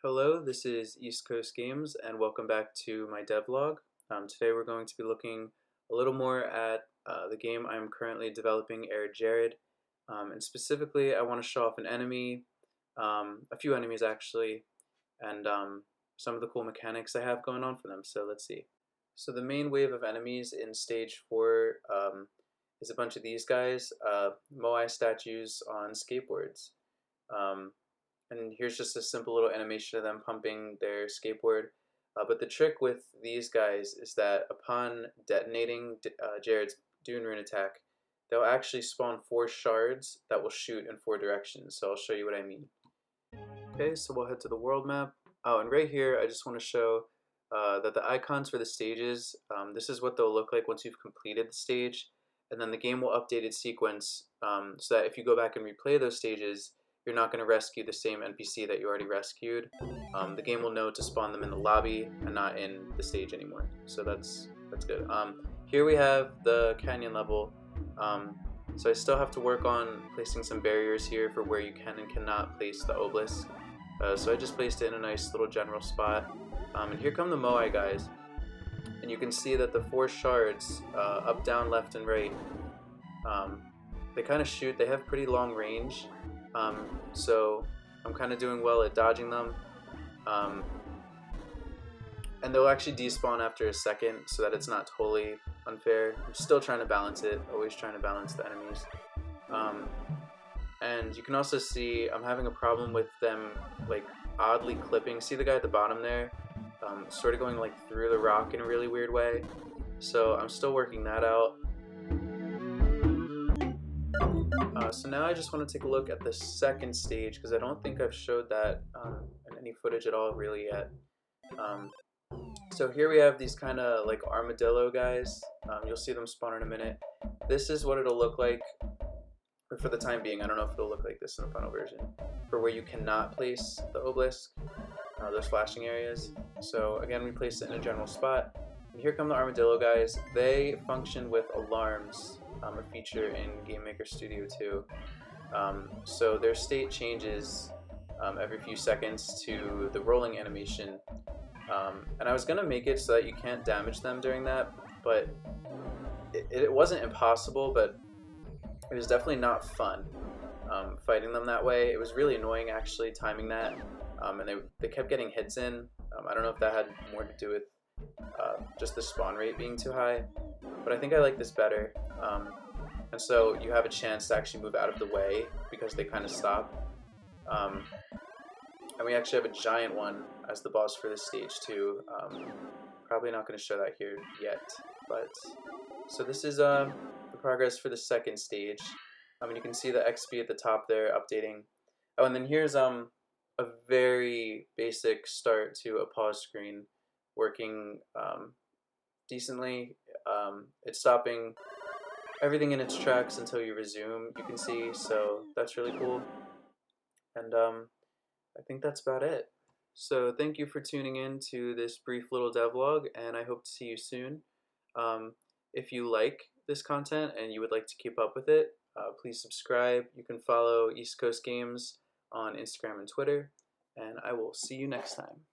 Hello, this is East Coast Games, and welcome back to my devlog. Today we're going to be looking a little more at the game I'm currently developing, Arid. And specifically, I want to show off an enemy, a few enemies actually, and some of the cool mechanics I have going on for them. So let's see. So the main wave of enemies in stage 4 is a bunch of these guys, Moai statues on skateboards. And here's just a simple little animation of them pumping their skateboard. But the trick with these guys is that upon detonating Jared's Dune Rune attack, they'll actually spawn 4 shards that will shoot in 4 directions. So I'll show you what I mean. Okay, so we'll head to the world map. Oh, and right here, I just want to show that the icons for the stages, this is what they'll look like once you've completed the stage. And then the game will update its sequence so that if you go back and replay those stages, you're not going to rescue the same NPC that you already rescued. The game will know to spawn them in the lobby and not in the stage anymore. So that's good. Here we have the canyon level. So I still have to work on placing some barriers here for where you can and cannot place the obelisk. So I just placed it in a nice little general spot. And here come the Moai guys. And you can see that the 4 shards, up, down, left, and right, they kind of shoot. They have pretty long range. So I'm kind of doing well at dodging them, and they'll actually despawn after a second so that it's not totally unfair. I'm still trying to balance it, always trying to balance the enemies. And you can also see I'm having a problem with them like oddly clipping. See the guy at the bottom there? Sort of going like through the rock in a really weird way. So I'm still working that out. So now I just want to take a look at the second stage because I don't think I've showed that in any footage at all really yet. So here we have these kind of like armadillo guys. You'll see them spawn in a minute. This is what it'll look like, or for the time being. I don't know if it'll look like this in the final version, for where you cannot place the obelisk, those flashing areas. So again, we place it in a general spot. And here come the armadillo guys. They function with alarms. A feature in Game Maker Studio 2. So their state changes every few seconds to the rolling animation. And I was going to make it so that you can't damage them during that, but it wasn't impossible, but it was definitely not fun fighting them that way. It was really annoying actually timing that, and they kept getting hits in. I don't know if that had more to do with just the spawn rate being too high, but I think I like this better. And so you have a chance to actually move out of the way because they kind of stop. And we actually have a giant one as the boss for this stage too. Probably not going to show that here yet, but so this is the progress for the second stage. You can see the XP at the top there updating. Oh, and then here's a very basic start to a pause screen working decently. It's stopping everything in its tracks until you resume, you can see, so that's really cool. And I think that's about it. So thank you for tuning in to this brief little devlog, and I hope to see you soon. If you like this content and you would like to keep up with it, please subscribe. You can follow East Coast Games on Instagram and Twitter, and I will see you next time.